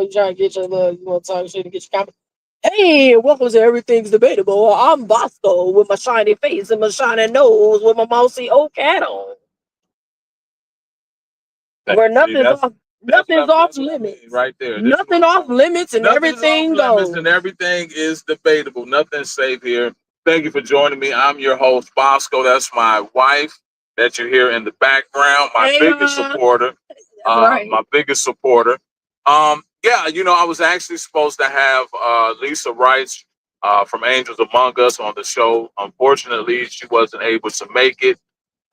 you trying to get your you want to talk shit to get your comment. Hey, welcome to Everything's Debatable. I'm Bosco with my shiny face and my shiny nose with my mousy old cat on. Where See, nothing's off that's what I mean limits. right there. This is what Nothing I'm off talking about. limits and Nothing's off everything limits goes. and everything is debatable. Nothing's safe here. Thank you for joining me. I'm your host, Bosco. That's my wife that you hear in the background, my Hey, biggest supporter. that's right. My biggest supporter. Yeah, I was actually supposed to have Lisa Rice from Angels Among Us on the show. Unfortunately, she wasn't able to make it.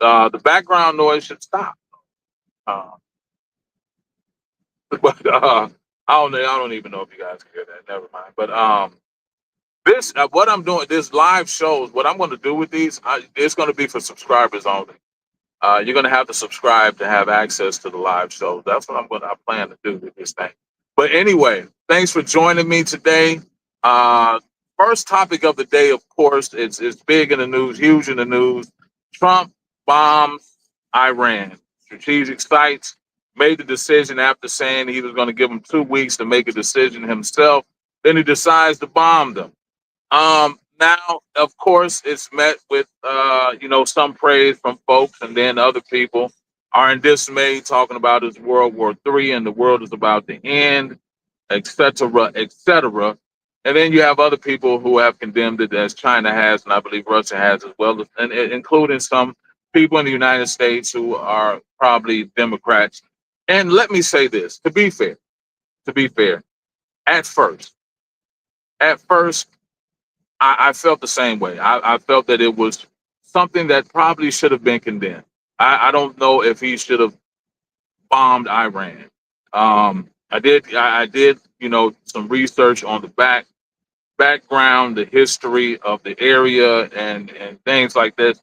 The background noise should stop. Uh, but I don't even know if you guys can hear that. Never mind. But this what I'm doing, this live shows. What I'm going to do with these, it's going to be for subscribers only. You're going to have to subscribe to have access to the live show. That's what I plan to do with this thing. But anyway, thanks for joining me today. Uh, First topic of the day, of course, it's big in the news, huge in the news. Trump bombs Iran. Strategic sites made the decision after saying he was going to give them 2 weeks to make a decision himself. Then he decides to bomb them. Now, of course, it's met with some praise from folks, and then other people are in dismay, talking about it's World War III and the world is about to end, etc., etc. And then you have other people who have condemned it, as China has, and I believe Russia has as well, and including some people in the United States who are probably Democrats. And let me say this: to be fair, at first, at first. I felt the same way. I felt that it was something that probably should have been condemned. I don't know if he should have bombed Iran. I did, some research on the background, the history of the area, and things like this.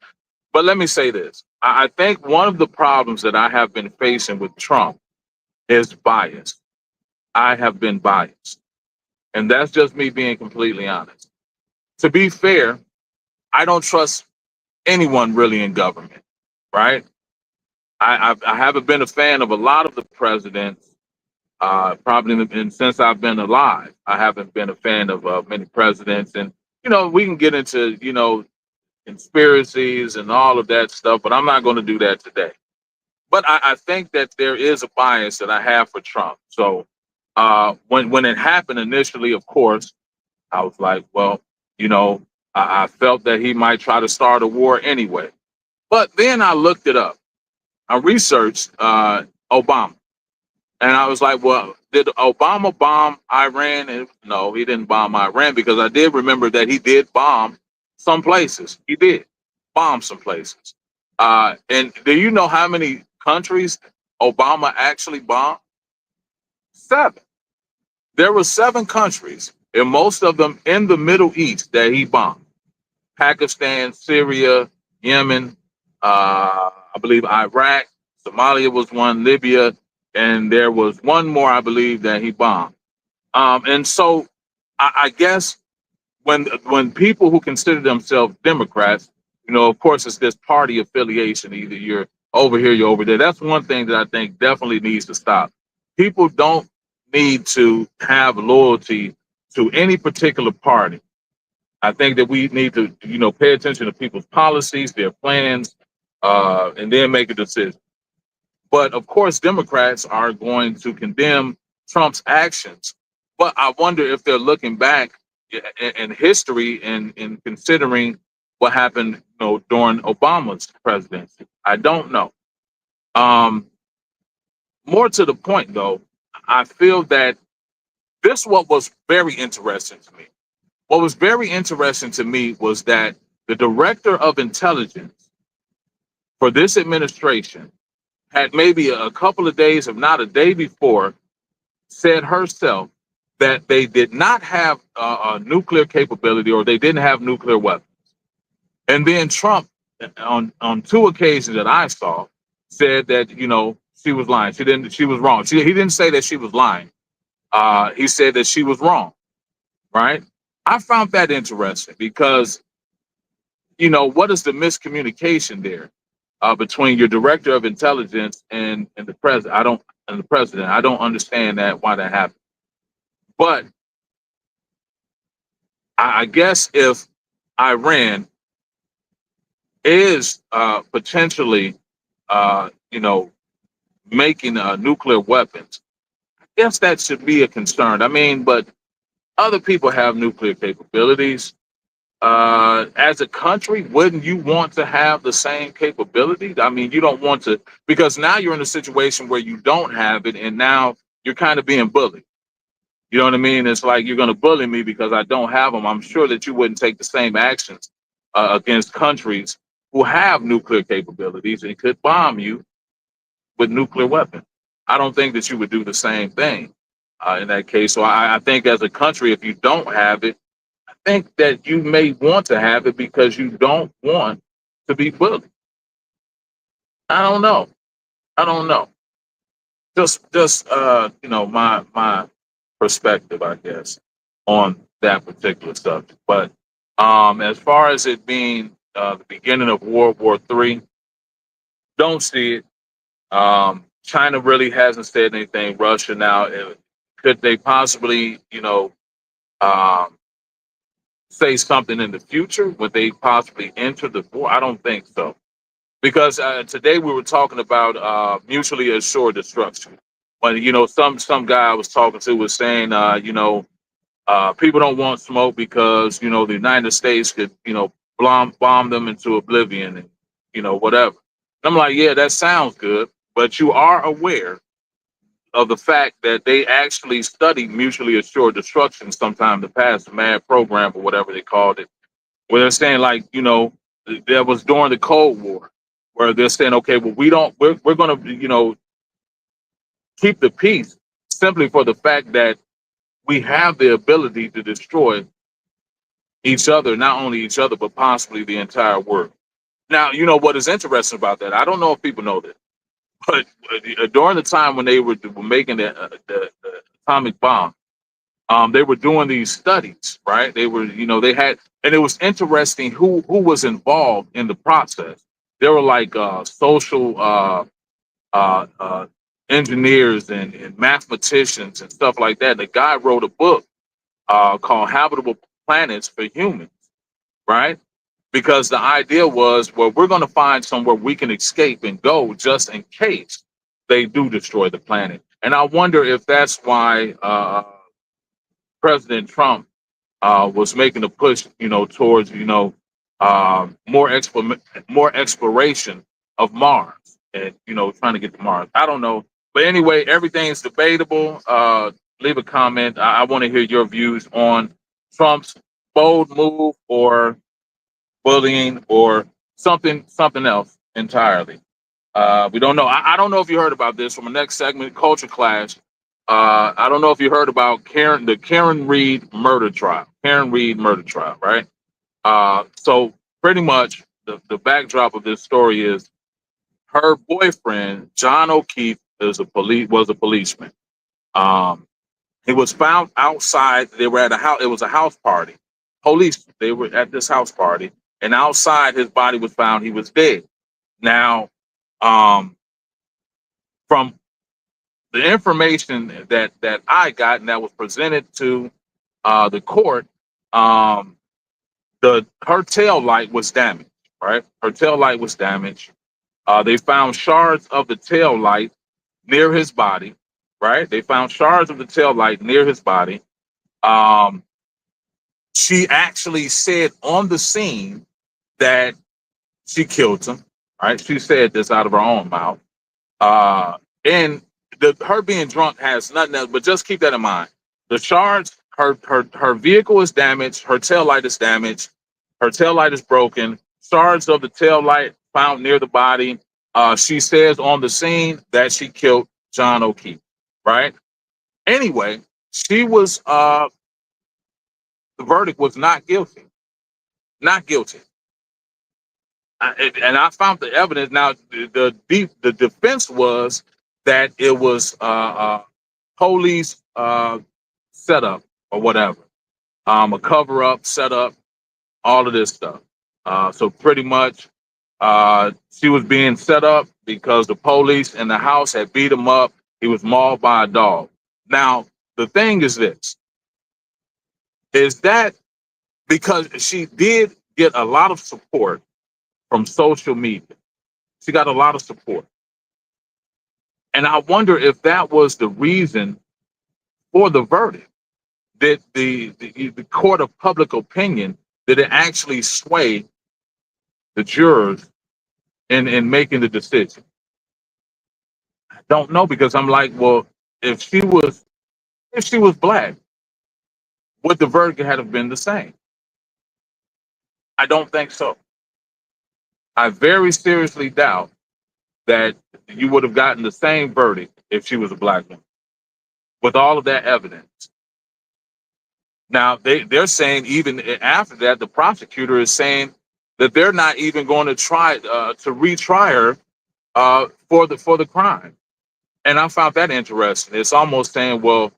But let me say this: I think one of the problems that I have been facing with Trump is bias. I have been biased, and that's just me being completely honest. To be fair, I don't trust anyone really in government, right? I haven't been a fan of a lot of the presidents, probably since I've been alive. I haven't been a fan of many presidents, and we can get into conspiracies and all of that stuff, but I'm not going to do that today. But I think that there is a bias that I have for Trump. So when it happened initially, of course, I was like, well, you know, I felt that he might try to start a war anyway. But then I looked it up. I researched Obama, and I was like, well, did Obama bomb Iran? And no, he didn't bomb Iran, because I did remember that he did bomb some places. He did bomb some places. And do you know how many countries Obama actually bombed? Seven. There were seven countries, and most of them in the Middle East that he bombed. Pakistan, Syria, Yemen, I believe Iraq, Somalia was one, Libya, and there was one more, I believe, that he bombed. And so I guess when people who consider themselves Democrats, of course, it's this party affiliation. Either you're over here, you're over there. That's one thing that I think definitely needs to stop. People don't need to have loyalty to any particular party. I think that we need to, pay attention to people's policies, their plans, and then make a decision. But of course, Democrats are going to condemn Trump's actions. But I wonder if they're looking back in history and considering what happened, during Obama's presidency. I don't know. Um, More to the point, though, I feel that this what was very interesting to me. What was very interesting to me was that the director of intelligence for this administration had maybe a couple of days, if not a day before, said herself that they did not have a nuclear capability, or they didn't have nuclear weapons. And then Trump, on two occasions that I saw, said that she was lying. She was wrong. He didn't say that she was lying. He said that she was wrong. Right? I found that interesting because what is the miscommunication there between your director of intelligence and the president? I don't understand that, why that happened. But I guess if Iran is potentially, you know, making nuclear weapons, I guess that should be a concern. I mean, but other people have nuclear capabilities. As a country, wouldn't you want to have the same capability? I mean, you don't want to, because now you're in a situation where you don't have it, and now you're kind of being bullied. You know what I mean? It's like you're going to bully me because I don't have them. I'm sure that you wouldn't take the same actions against countries who have nuclear capabilities and could bomb you with nuclear weapons. I don't think that you would do the same thing in that case. So I think as a country, if you don't have it, I think that you may want to have it because you don't want to be bullied. I don't know. I don't know. Just you know, my perspective, I guess, on that particular subject. But as far as it being the beginning of World War III, don't see it. China really hasn't said anything. Russia now, could they possibly, you know, um, say something in the future? Would they possibly enter the war? I don't think so. Because today we were talking about mutually assured destruction. But you know, some guy I was talking to was saying, you know, people don't want smoke because you know the United States could, you know, bomb them into oblivion and you know whatever. And I'm like, yeah, that sounds good, but you are aware of the fact that they actually studied mutually assured destruction sometime in the past, the MAD program or whatever they called it, where they're saying like, you know, that was during the Cold War, where they're saying, okay, well, we're going to, you know, keep the peace simply for the fact that we have the ability to destroy each other, not only each other, but possibly the entire world. Now, you know what is interesting about that? I don't know if people know this, but during the time when they were making the atomic bomb, they were doing these studies, right? They were, you know, they had, and it was interesting who was involved in the process. There were like social uh, uh, engineers and mathematicians and stuff like that. The guy wrote a book called Habitable Planets for Humans, right? Because the idea was, well, we're going to find somewhere we can escape and go just in case they do destroy the planet. And I wonder if that's why President Trump was making a push, you know, towards, you know, more exploration of Mars and, you know, trying to get to Mars. I don't know. But anyway, everything's debatable. Leave a comment. I want to hear your views on Trump's bold move or bullying or something else entirely. We don't know. I don't know if you heard about this from the next segment, Culture Clash. I don't know if you heard about the Karen Reed murder trial. Karen Reed murder trial, right? So pretty much the backdrop of this story is her boyfriend, John O'Keefe, was a policeman. Um, he was found outside. They were at a house. It was a house party. Police. They were at this house party, and outside his body was found. He was dead. Now, um, from the information that I got and that was presented to the court, um, the her tail light was damaged. Right, her tail light was damaged. They found shards of the tail light near his body. Right, they found shards of the tail light near his body. Um, she actually said on the scene that she killed him. Right, she said this out of her own mouth. And her being drunk has nothing else, but just keep that in mind. The shards, her vehicle is damaged, her tail light is damaged, her tail light is broken, shards of the tail light found near the body. She says on the scene that she killed John O'Keefe, right? Anyway, she was the verdict was not guilty. Not guilty. And I found the evidence. Now, the defense was that it was police setup or whatever, a cover up, setup, all of this stuff. So pretty much, she was being set up because the police in the house had beat him up. He was mauled by a dog. Now, the thing is this. Is that because she did get a lot of support from social media? She got a lot of support. And I wonder if that was the reason for the verdict. That the court of public opinion, did it actually sway the jurors in making the decision? I don't know, because I'm like, well, if she was black, would the verdict have been the same? I don't think so. I very seriously doubt that you would have gotten the same verdict if she was a black woman with all of that evidence. Now they're saying even after that, the prosecutor is saying that they're not even going to try to retry her for the crime. And I found that interesting. It's almost saying, well,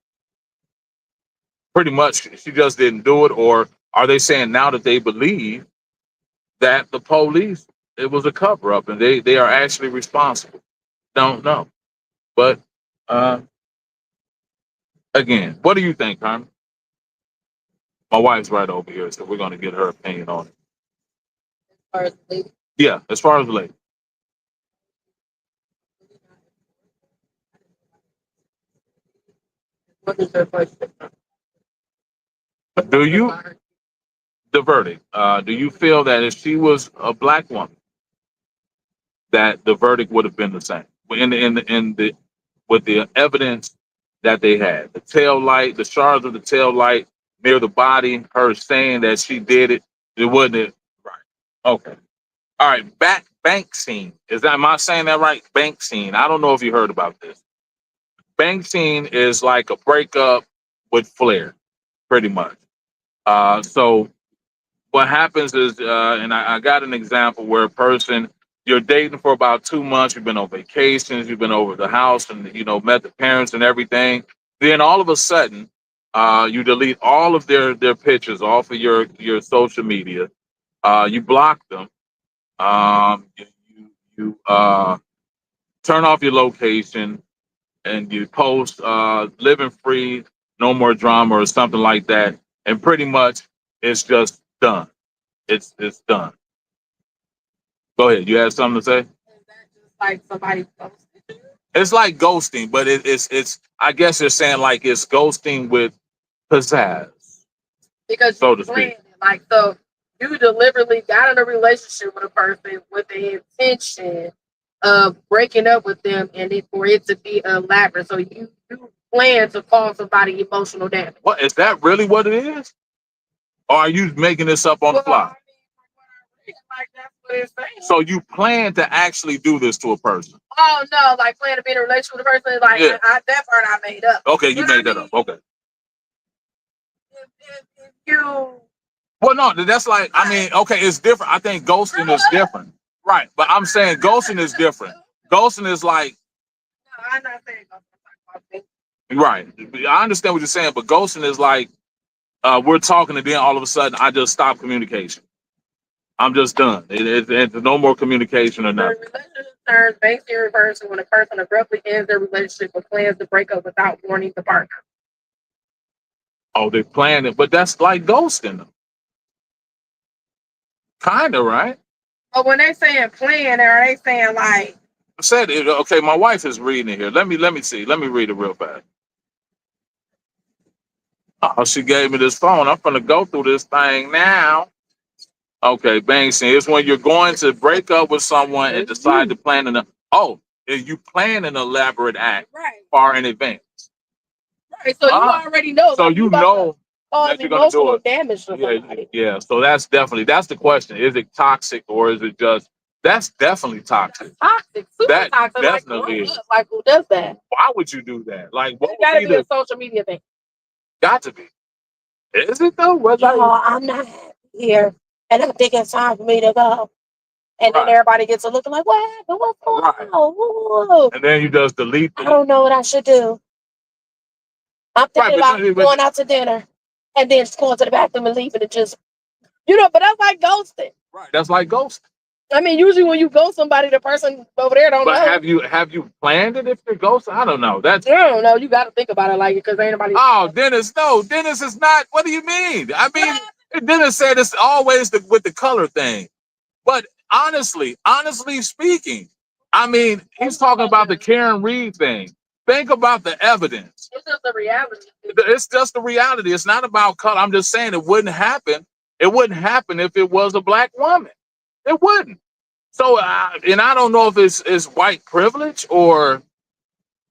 pretty much she just didn't do it, or are they saying now that they believe that the police, it was a cover up and they are actually responsible? Don't know. But uh, again, what do you think, Carmen? My wife's right over here, so we're going to get her opinion on it. As far as the lady, Yeah, as far as the lady. what is her question? Do you the verdict? Do you feel that if she was a black woman, that the verdict would have been the same in the with the evidence that they had, the tail light, the shards of the tail light near the body, her saying that she did it, it wouldn't have, right? Okay, all right. Banksying, is that, am I saying that right? Banksying. I don't know if you heard about this. Banksying is like a breakup with flair, pretty much. So what happens is, and I got an example where a person, you're dating for about 2 months, you've been on vacations, you've been over the house, and met the parents and everything. Then all of a sudden, you delete all of their pictures off of your social media. You block them. You turn off your location, and you post living free, no more drama or something like that, and pretty much it's just done. It's done. Go ahead. You have something to say? Is that just like somebody posted you? It's like ghosting, but it's. I guess they're saying like it's ghosting with pizzazz, Because so you to planned speak. it. Like, so you deliberately got in a relationship with a person with the intention of breaking up with them and for it to be elaborate. So you plan to cause somebody emotional damage. What is that really what it is? Or are you making this up on the Well, fly? I mean, from what I read, like that's what it's saying. So you plan to actually do this to a person? Oh no, like plan to be in a relationship with a person. Like Yeah. that part I made up. Okay, you But made that up. Okay. If you Well, no, that's like, I mean, okay, it's different. I think ghosting is different. Right. But I'm saying ghosting is different. Ghosting is like, no, I'm not saying I'm talking about this. right. I understand what you're saying, but ghosting is like, we're talking and then all of a sudden I just stop communication. I'm just done. It's no more communication or The nothing. relationship terms basically refers to when a person abruptly ends their relationship or plans to break up without warning the partner. Oh, they planned it, but that's like ghosting them. Kind of, right? But when they saying plan, are they saying like I said it. Okay, my wife is reading it here. Let me see. Let me read it real fast. Oh, she gave me this phone. I'm gonna go through this thing now. Okay, Banksying. It's when you're going to break up with someone and decide to plan you plan an elaborate act right, far in advance. right? So you already know, So like you about to know cause that you're gonna do emotional it. damage to Yeah, somebody. yeah. So that's the question. Is it toxic or is it just? That's definitely toxic. Toxic, super That toxic. Like, definitely grow is. up. Like, who does that? Why would you do that? Like, what It would gotta be be a the? social media thing. Got to be. Is it though? Y'all, I'm not happy here, and I think it's time for me to go. And then Right. everybody gets a look like, what happened? What's going Right. on? Woo. And then you just delete I them. don't know what I should do. I'm thinking about going out to dinner and then just going to the bathroom and leaving it just, but that's like ghosting. Right. That's like ghosting. I mean, usually when you ghost somebody, the person over there don't But know. have you planned it if they're ghost? I don't know. That's I don't know. You got to think about it like it because ain't nobody. oh, Dennis. No, Dennis is not. What do you mean? I mean, Dennis said it's always with the color thing. But honestly speaking, I mean, he's talking about the Karen Reed thing. Think about the evidence. It's just the reality. It's just the reality. It's not about color. I'm just saying it wouldn't happen. It wouldn't happen if it was a black woman. It wouldn't. So, and I don't know if it's white privilege or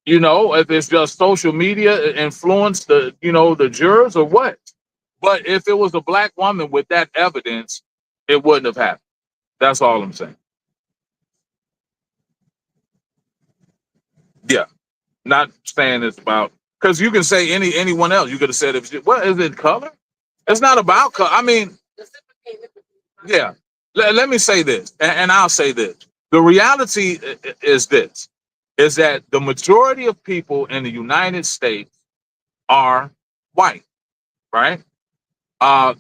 if it's just social media influence the jurors or what. But if it was a black woman with that evidence, it wouldn't have happened. That's all I'm saying. Yeah, not saying it's about because you can say anyone else. You could have said what is it color? It's not about color. I mean, yeah. Let me say this, and I'll say this. The reality is this: is that the majority of people in the United States are white, right?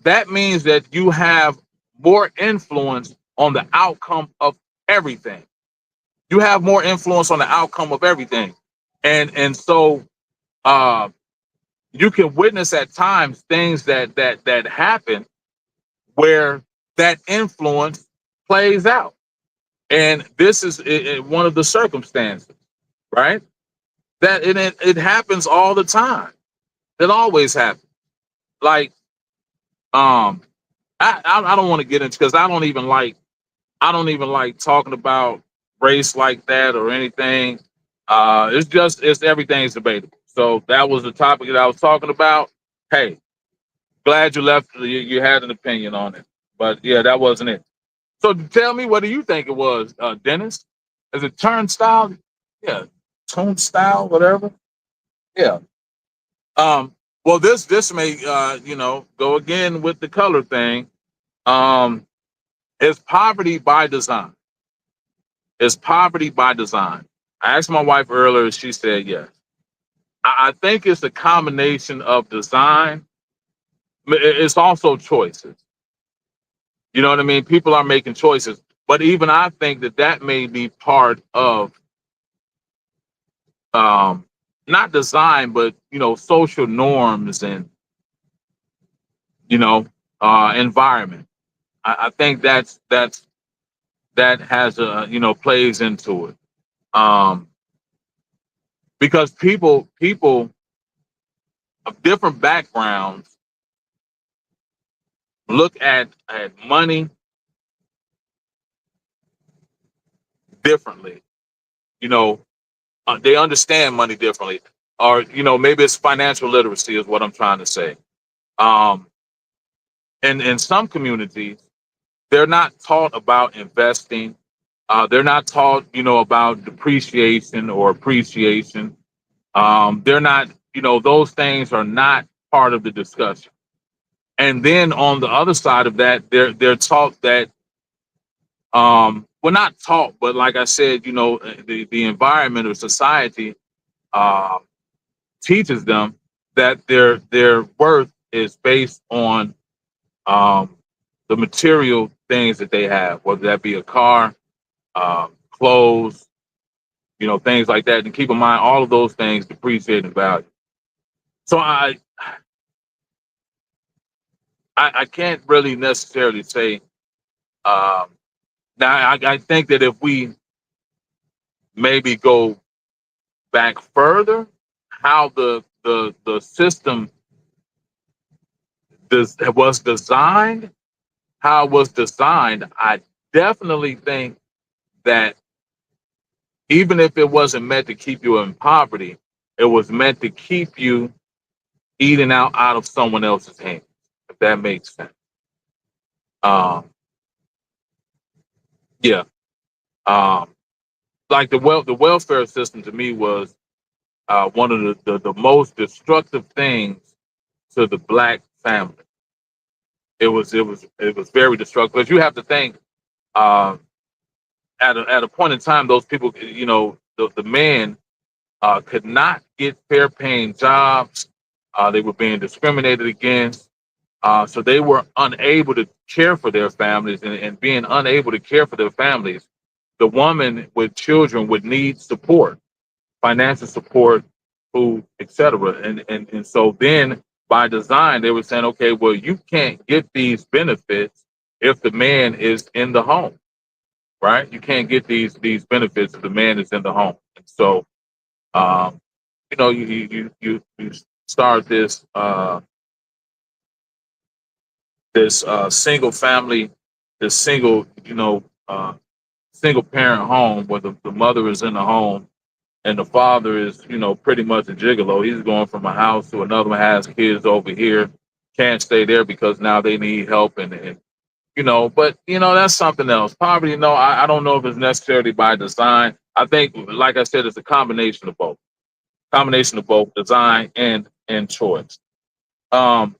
That means that you have more influence on the outcome of everything. You have more influence on the outcome of everything, and so uh, you can witness at times things that happen where that influence plays out, and this is one of the circumstances, right? That it happens all the time. It always happens. Like um, I don't want to get into because I don't even like talking about race like that or anything. It's everything's debatable. So that was the topic that I was talking about. Hey, glad you left. You had an opinion on it, but yeah, that wasn't it. So tell me, what do you think it was, Dennis? Is it turnstile? Yeah, turnstile, whatever. Yeah. Well, this may go again with the color thing. Um, is poverty by design? Is poverty by design? I asked my wife earlier. She said yes. I think it's a combination of design. It's also choices. You know what I mean? People are making choices, but even I think that may be part of not design, but social norms and you know environment. I think that has a plays into it because people of different backgrounds look at money differently. You know, they understand money differently, or maybe it's financial literacy is what I'm trying to say. Um, and in some communities, they're not taught about investing. They're not taught, about depreciation or appreciation. They're not, those things are not part of the discussion. And then on the other side of that, they're taught that, well, not taught, but like I said, the environment or society uh, teaches them that their worth is based on um, the material things that they have, whether that be a car, clothes, things like that. And keep in mind, all of those things depreciate in value. So I can't really necessarily say. Um, Now I think that if we maybe go back further, how the system was designed, how it was designed, I definitely think that even if it wasn't meant to keep you in poverty, it was meant to keep you eating out of someone else's hands, if that makes sense. Um, yeah. Um, like the welfare system to me was one of the most destructive things to the black family. It was very destructive. But you have to think uh, at a point in time, those people, the men could not get fair paying jobs. They were being discriminated against. So they were unable to care for their families, and being unable to care for their families, the woman with children would need support, financial support, food, etc. And so then by design, they were saying, okay, well, you can't get these benefits if the man is in the home, right? You can't get these benefits if the man is in the home. And so, um, you start this single family, this single parent home where the mother is in the home and the father is, pretty much a gigolo. He's going from a house to another one, has kids over here, can't stay there because now they need help and but that's something else. Poverty, no, I don't know if it's necessarily by design. I think, like I said, it's a combination of both design and choice. Um,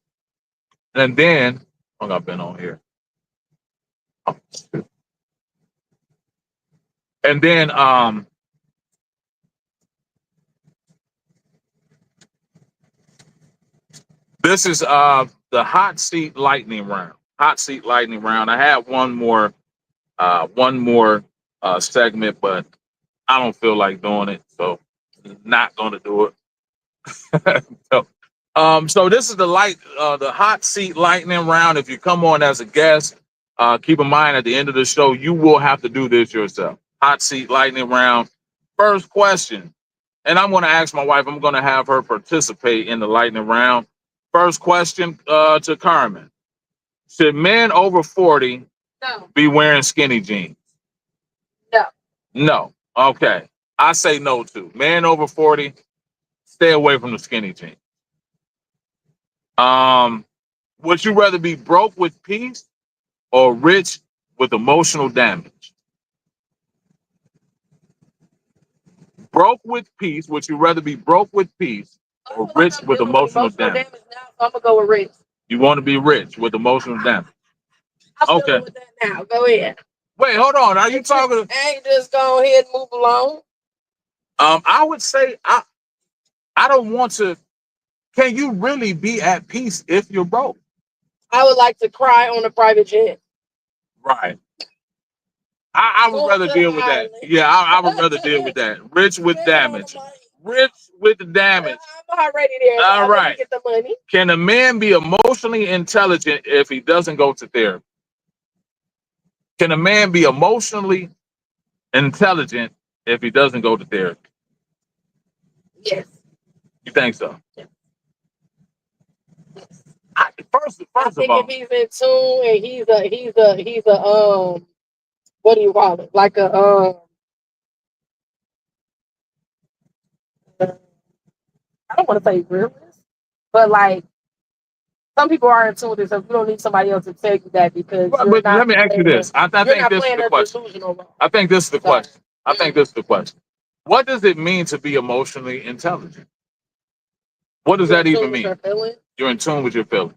and then I've been on here. And then this is the hot seat lightning round. Hot seat lightning round. I had one more segment, but I don't feel like doing it, so not going to do it. So this is the hot seat lightning round. If you come on as a guest, keep in mind at the end of the show you will have to do this yourself. Hot seat lightning round. First question, and I'm going to ask my wife. I'm going to have her participate in the lightning round. First question to Carmen: should men over 40 be wearing skinny jeans? No. No. Okay. I say no too. Men over 40, stay away from the skinny jeans. Would you rather be broke with peace or rich with emotional damage? Broke with peace. Would you rather be broke with peace or rich with emotional damage? Now, so I'm gonna go with rich. You want to be rich with emotional damage? I'm okay. With that now. Go ahead. Wait, hold on. Are you talking? Ain't just go ahead and move along. I would say I don't want to. Can you really be at peace if you're broke? I would like to cry on a private jet. Right. I would rather deal with that. Yeah, I would rather deal with that. Rich with damage. Rich with the damage. I'm already there. All right. Get the money. Can a man be emotionally intelligent if he doesn't go to therapy? Can a man be emotionally intelligent if he doesn't go to therapy? Yes. You think so? Yes. First I of think all, if he's in tune and he's a what do you call it? Like a I don't want to say realist, but like some people are in tune with this, so you don't need somebody else to tell you that because but let me ask you this. I think this is the question. I think this is the question. I think this is the question. What does it mean to be emotionally intelligent? What does that even mean? You're in tune with your feelings.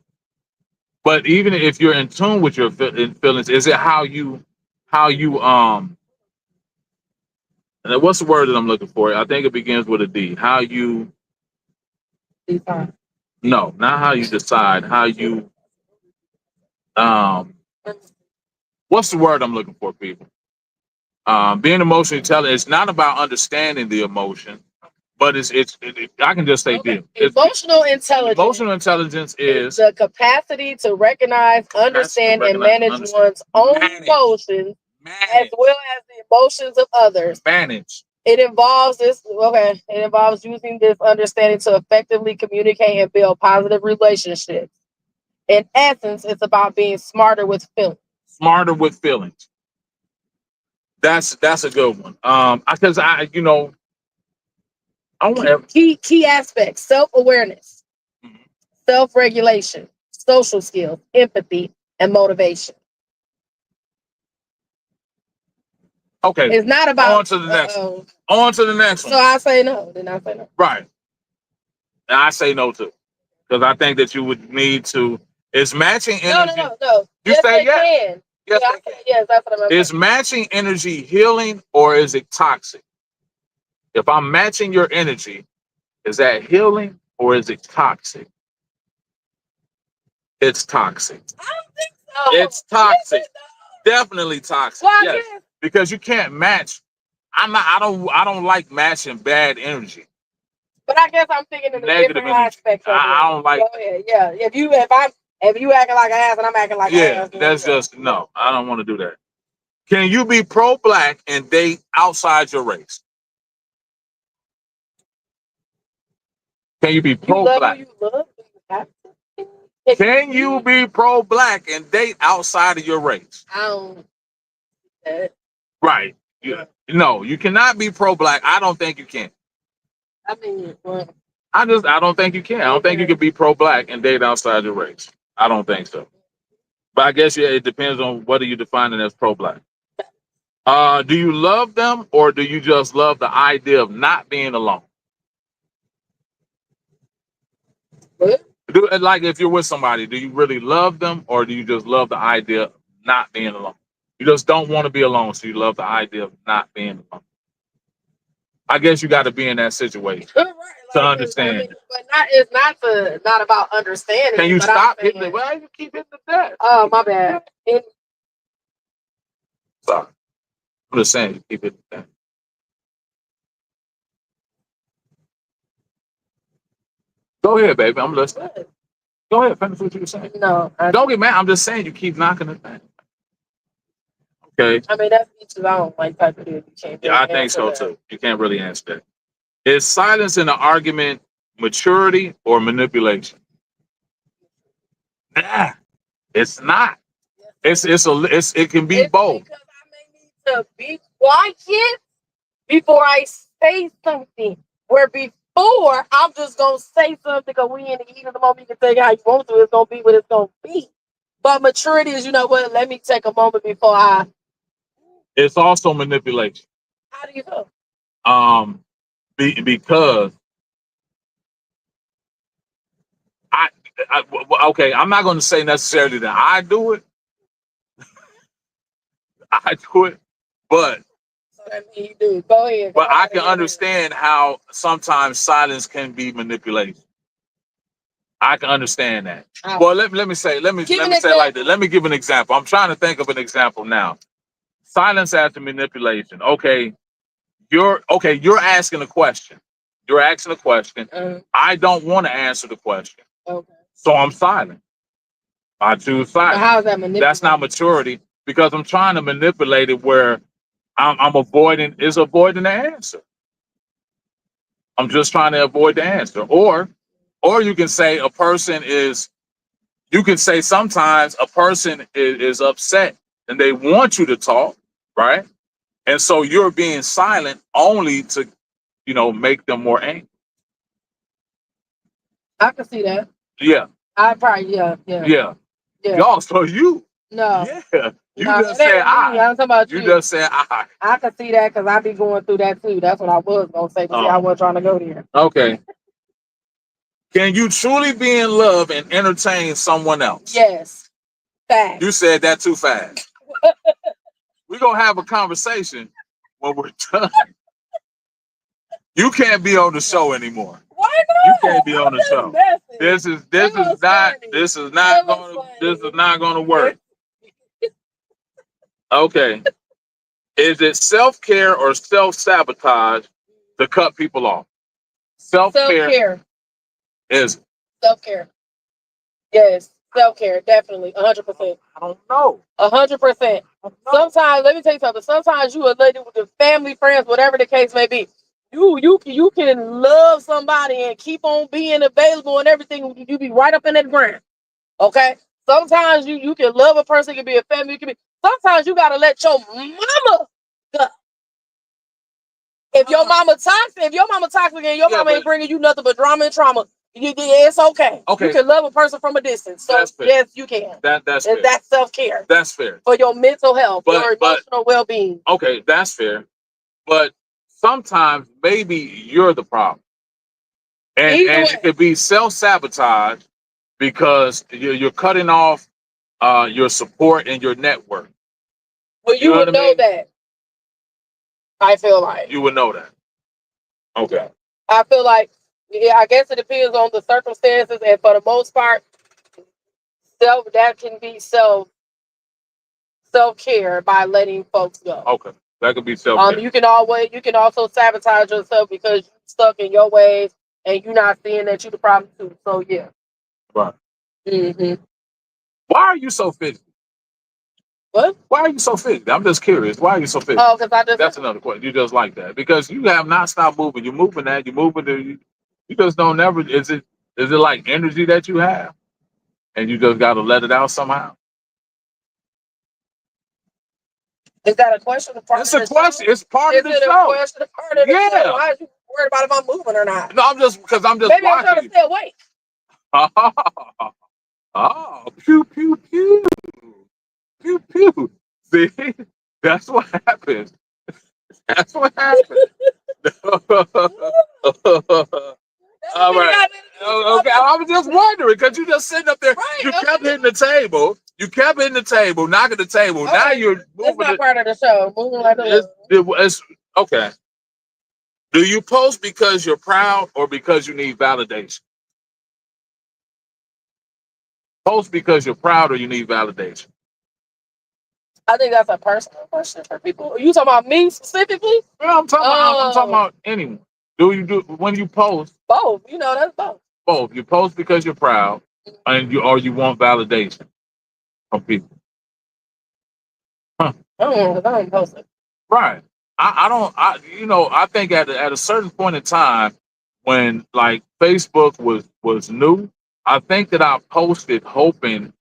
But even if you're in tune with your feelings, is it how you and what's the word that I'm looking for? I think it begins with a D. How you decide. No, not how you decide. How you what's the word I'm looking for, people? Being emotionally intelligent, it's not about understanding the emotion, but I can just say this. Emotional intelligence. Emotional intelligence is the capacity to recognize, understand, and manage one's own emotions, as well as the emotions of others. It involves using this understanding to effectively communicate and build positive relationships. In essence, it's about being smarter with feelings. Smarter with feelings. That's a good one. Because I want key aspects: self-awareness, self-regulation, social skills, empathy, and motivation. Okay. It's not about on to the next. On to the next one. So I say no. Then I say no. Right. And I say no too, because I think that you would need to. Is matching energy? No. You yes, say yes. Can. Yes, yes. That's what I'm saying. Is matching energy healing or is it toxic? If I'm matching your energy, is that healing or is it toxic? It's toxic. I don't think so. It's toxic. Is it though? Definitely toxic. Well, I Yes. guess. Because you can't match. I don't like matching bad energy. But I guess I'm thinking in the Negative different energy. aspects of it. I don't like. Go ahead. Yeah. If you acting like an ass and I'm acting like an Yeah, ass, then that's yeah. just no. I don't want to do that. Can you be pro-black and date outside your race? Can you be You love who pro-black? you love. Do you have to? Can you be pro-black and date outside of your race? I don't. That. Right. No, you cannot be pro-black. I don't think you can. I mean, well, I don't think you can. I don't think you can be pro-black and date outside your race. I don't think so. But I guess yeah, it depends on whether you define it as pro-black. Do you love them or do you just love the idea of not being alone? what? Like if you're with somebody, do you really love them or do you just love the idea of not being alone? You just don't want to be alone, so you love the idea of not being alone. I guess you got to be in that situation Right, to like, understand. I mean, but it's not about understanding. Can you but stop I'm hitting saying, it? Why you keep hitting the deck? oh, my bad. Sorry. I'm just saying you keep hitting the deck. Go ahead, baby. I'm listening. Go ahead, finish what you were saying. No, Don't get mad. I'm just saying you keep knocking the thing. Okay. I mean, that's each his own. Like, type of deal. You can't Yeah, I really think so answer too. You can't really answer that. Is silence in an argument maturity or manipulation? Nah, it's not. It can be It's both. because I may need to be quiet before I say something. Where before I'm just gonna say something because we in the heat of the moment. You can take it how you want to. It's gonna be what it's gonna be. But maturity is, you know what? Let me take a moment before I. It's also manipulation. How do you feel? Because I, okay, I'm not going to say necessarily that I do it. I do it, but So that means you do. Go ahead. but I can understand how sometimes silence can be manipulation. I can understand that. Well, let me say like this. Let me give an example. I'm trying to think of an example now. Silence after manipulation. Okay, you're asking a question. You're asking a question. I don't want to answer the question. Okay. So I'm silent. I choose silence. How is that manipulating? That's not maturity because I'm trying to manipulate it where I'm avoiding the answer. I'm just trying to avoid the answer. Or you can say you can say sometimes a person is upset and they want you to talk, right? And so you're being silent only to, make them more angry. I can see that. Yeah. I probably yeah. Y'all, so you. No. Yeah. You No, just said I. I'm talking about you. You just said I. I can see that because I be going through that too. That's what I was gonna say. But see, I wasn't trying to go there. Okay. Can you truly be in love and entertain someone else? Yes. Fast. You said that too fast. We're gonna have a conversation when we're done. You can't be on the show anymore. Why not? You can't be on the show. Messing. This is not gonna work. Okay. Is it self-care or self-sabotage to cut people off? Self-care is self-care. Yes, self-care, definitely, 100%. I don't know. 100%. Sometimes, let me tell you something. Sometimes you are lady with the family, friends, whatever the case may be. You can love somebody and keep on being available and everything. You be right up in that ground. Okay. Sometimes you can love a person, it can be a family, it can be. Sometimes you gotta let your mama go. If your mama toxic and your mama ain't bringing you nothing but drama and trauma, it's okay. Okay. You can love a person from a distance. So yes, you can. That's fair. That's self-care. That's fair. For your mental health, your emotional well-being. Okay, that's fair. But sometimes maybe you're the problem. And it could be self-sabotage because you're cutting off your support and your network. Well, you would know that. I feel like. You would know that. Okay. I feel like, I guess it depends on the circumstances, and for the most part, That can be self-care by letting folks go. Okay, that could be self-care. You can also sabotage yourself because you're stuck in your ways and you're not seeing that you're the problem too. So yeah. Right. Mm-hmm. Why are you so fidgety? What? Why are you so fidgety? I'm just curious. Why are you so fidgety? Oh, because I just. That's another question. You just like that because you have not stopped moving. You're moving that. You're moving. You just don't never. Is it like energy that you have, and you just got to let it out somehow? Is that a question? It's a question. It's part of the Is it a show. question? Part of the Yeah. show? Why are you worried about if I'm moving or not? No, I'm just Maybe I'm trying to watching. stay awake. Oh, pew pew pew, pew pew. See, that's what happens. That's what happens. All right. Okay, I was just wondering because you just sitting up there. Right, you kept hitting the table. You kept hitting the table, knocking the table. Okay. Now you're moving. That's not part of the show. Moving like it's okay. Do you post because you're proud or because you need validation? Post because you're proud or you need validation? I think that's a personal question for people. Are you talking about me specifically? Well, I'm talking about anyone. Do when you post? Both. That's both. Both. You post because you're proud, and you want validation from people. Huh. I don't post it. Right. I don't. I think at a certain point in time when like Facebook was new, I think that I posted hoping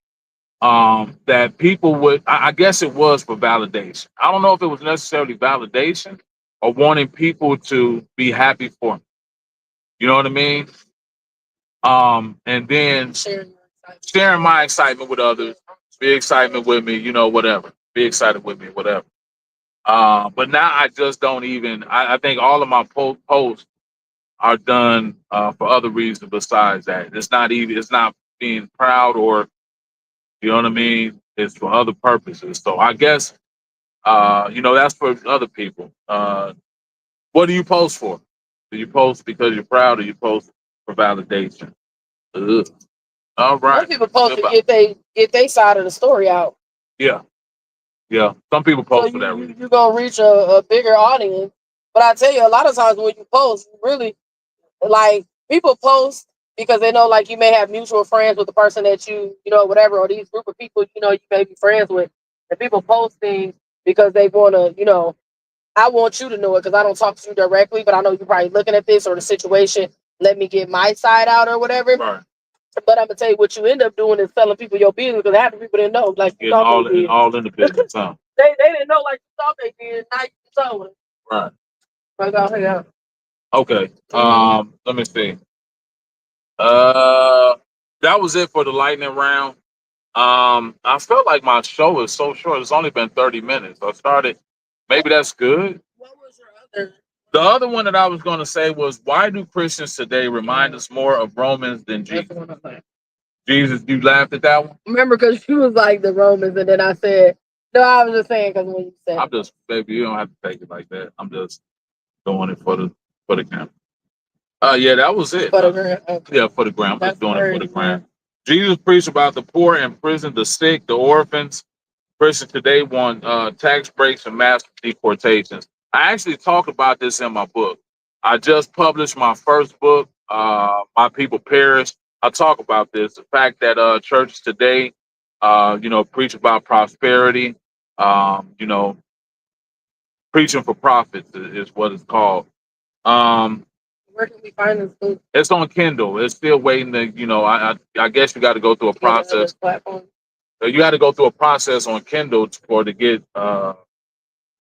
that people would. I guess it was for validation. I don't know if it was necessarily validation or wanting people to be happy for me. You know what I mean? And then sharing my excitement with others, be excitement with me, whatever. Be excited with me, whatever. But now I just don't even. I think all of my posts are done for other reasons besides that. It's not even. It's not being proud or you know what I mean. It's for other purposes. So I guess that's for other people. What do you post for? Do you post because you're proud, or you post for validation? Ugh. All right. Most people post to get they side of the story out. Yeah. Yeah. Some people post for that reason. You're gonna reach a bigger audience. But I tell you, a lot of times when you post, really like people post because they know like you may have mutual friends with the person that whatever, or these group of people you may be friends with. And people post things because they wanna, I want you to know it because I don't talk to you directly, but I know you're probably looking at this or the situation. Let me get my side out or whatever. Right. But I'm gonna tell you what you end up doing is telling people your business because half the people didn't know. Like you all in the business, huh? they didn't know like you thought they did. Now you told them. Right. Right. Okay. Let me see. That was it for the lightning round. I felt like my show is so short. It's only been 30 minutes. I started. Maybe that's good. What was your other? The other one that I was going to say was, why do Christians today remind us more of Romans than Jesus? Jesus, you laughed at that one? Remember, because she was like the Romans, and then I said, no, I was just saying because when you said, I'm just, baby, you don't have to take it like that. I'm just doing it for the camera. Yeah, that was it. For the gram. Okay. Yeah, for the gram. I'm just doing it for the gram. Jesus preached about the poor in prison, the sick, the orphans. Christians today want tax breaks and mass deportations. I actually talk about this in my book. I just published my first book, My People Perish. I talk about this, the fact that churches today, preach about prosperity, preaching for profits is what it's called. Where can we find this book? It's on Kindle. It's still waiting to, I guess you got to go through a process. You got to go through a process on Kindle to get,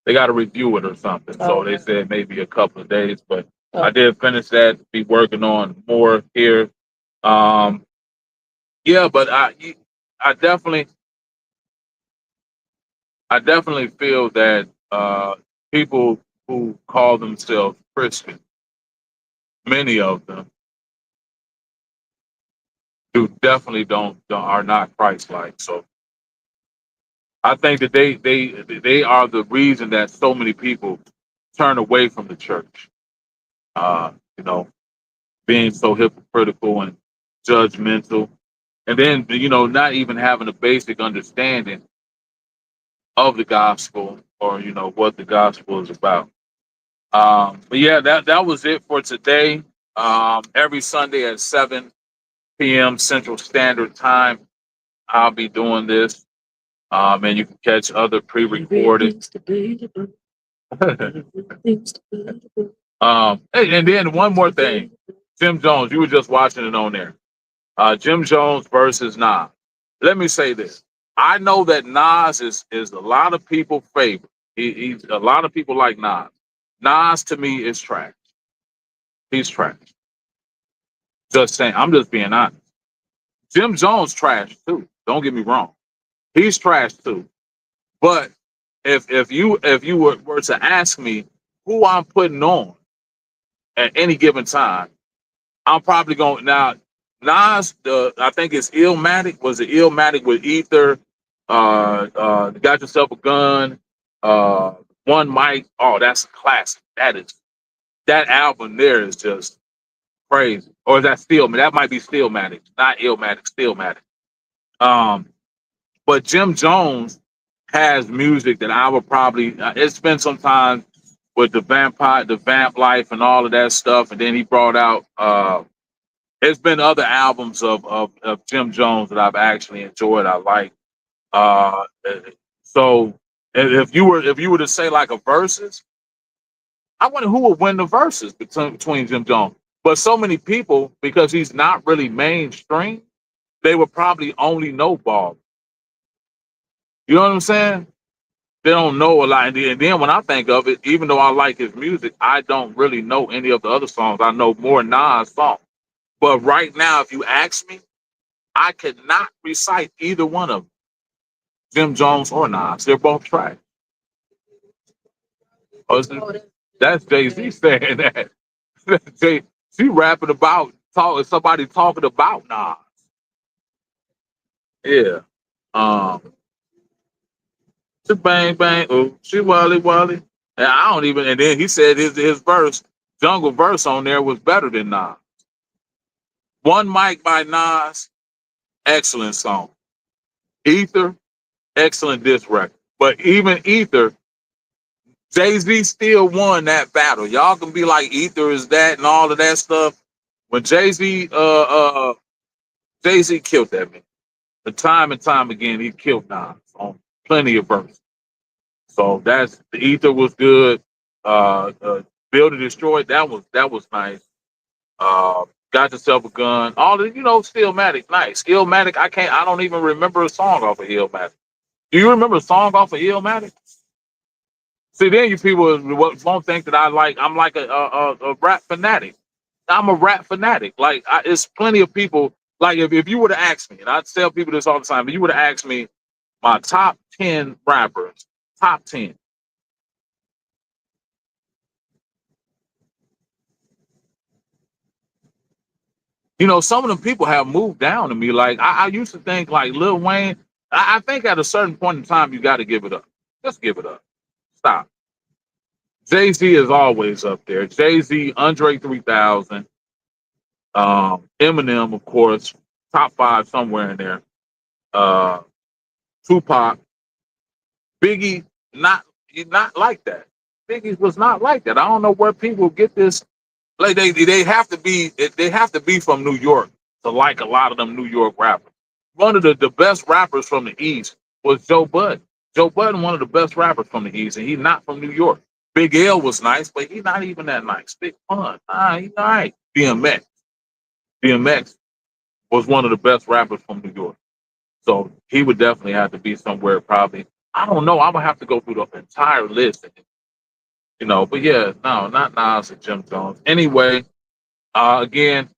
they got to review it or something. So they said maybe a couple of days, but I did finish that, be working on more here. Yeah, but I definitely feel that people who call themselves Christian, many of them, who definitely don't are not Christ-like. So I think that they are the reason that so many people turn away from the church. Uh, you know, being so hypocritical and judgmental. And then, not even having a basic understanding of the gospel or, what the gospel is about. But yeah, that was it for today. Every Sunday at 7 p.m. Central Standard Time, I'll be doing this. And you can catch other pre-recorded. And then one more thing, Jim Jones, you were just watching it on there. Jim Jones versus Nas. Let me say this. I know that Nas is a lot of people favorite. He's a lot of people like Nas. Nas to me is trash. He's trash. Just saying. I'm just being honest. Jim Jones trash too. Don't get me wrong. He's trash too. But if you were to ask me who I'm putting on at any given time, I'm probably going now. Nas, I think it's Illmatic. Was it Illmatic with Ether? Got yourself a gun. One mic. Oh, that's a classic. That album there is just crazy. Or is that Stillmatic? That might be Stillmatic, not Illmatic. Stillmatic. Um, but Jim Jones has music that I would probably. It's been some time with the Vamp Life, and all of that stuff, and then he brought out. There's been other albums of Jim Jones that I've actually enjoyed. I like. Uh, so if you were to say like a versus, I wonder who would win the versus between Jim Jones. But so many people, because he's not really mainstream, they would probably only know Bob. You know what I'm saying? They don't know a lot. And then when I think of it, even though I like his music, I don't really know any of the other songs. I know more Nas songs. But right now, if you ask me, I could not recite either one of them, Jim Jones or Nas. They're both trash. Oh, that's Jay Z saying that. Jay, she rapping about somebody talking about Nas. Yeah. Um. She bang bang. Oh, she wally wally. And I don't even. And then he said his verse, jungle verse on there was better than Nas. One Mic by Nas, excellent song. Ether, excellent diss record. But even Ether, Jay Z still won that battle. Y'all can be like Ether is that and all of that stuff. When Jay Z killed that man. The time and time again, he killed Nas on plenty of verses. So that's the Ether was good. Build to Destroy, that was nice. Got yourself a gun. All the Stillmatic, nice. Illmatic, I don't even remember a song off of Illmatic. Do you remember a song off of Illmatic? See, then you people won't think that I'm like a rap fanatic. I'm a rap fanatic. Like, it's plenty of people. Like, if you were to ask me, and I tell people this all the time, if you were to ask me my top 10 rappers, top 10, some of them people have moved down to me. Like, I used to think like Lil Wayne. I think at a certain point in time, you got to give it up. Just give it up. Stop. Jay Z is always up there. Jay Z, Andre 3000, Eminem, of course, top five somewhere in there. Uh, Tupac, Biggie, not like that. Biggie was not like that. I don't know where people get this. Like, they have to be from New York to like a lot of them New York rappers. One of the best rappers from the East was Joe Budden. Joe Budden, one of the best rappers from the East, and he's not from New York. Big L was nice, but he's not even that nice. Big Pun, he's all right. DMX was one of the best rappers from New York. So he would definitely have to be somewhere probably. I don't know. I'm gonna have to go through the entire list, but yeah, no, not Nas and Jim Jones. Anyway, again,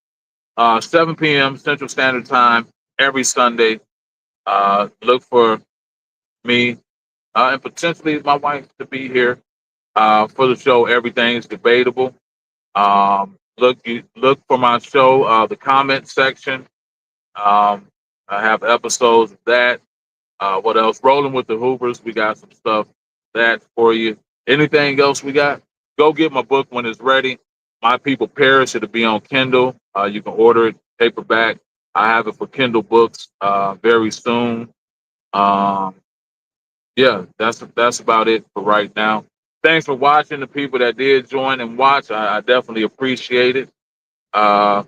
7 p.m. Central Standard Time every Sunday. Look for me and potentially my wife to be here for the show. Everything's debatable. Look for my show, the comment section. Um, I have episodes of that. What else? Rolling with the Hoovers. We got some stuff that for you. Anything else we got? Go get my book when it's ready. My People Perish. It'll be on Kindle. You can order it paperback. I have it for Kindle books very soon. Um, yeah, that's about it for right now. Thanks for watching. The people that did join and watch, I definitely appreciate it. Uh,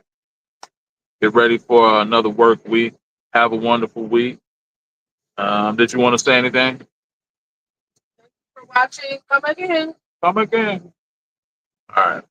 get ready for another work week. Have a wonderful week. Did you want to say anything? For watching. Come again. Come again. All right.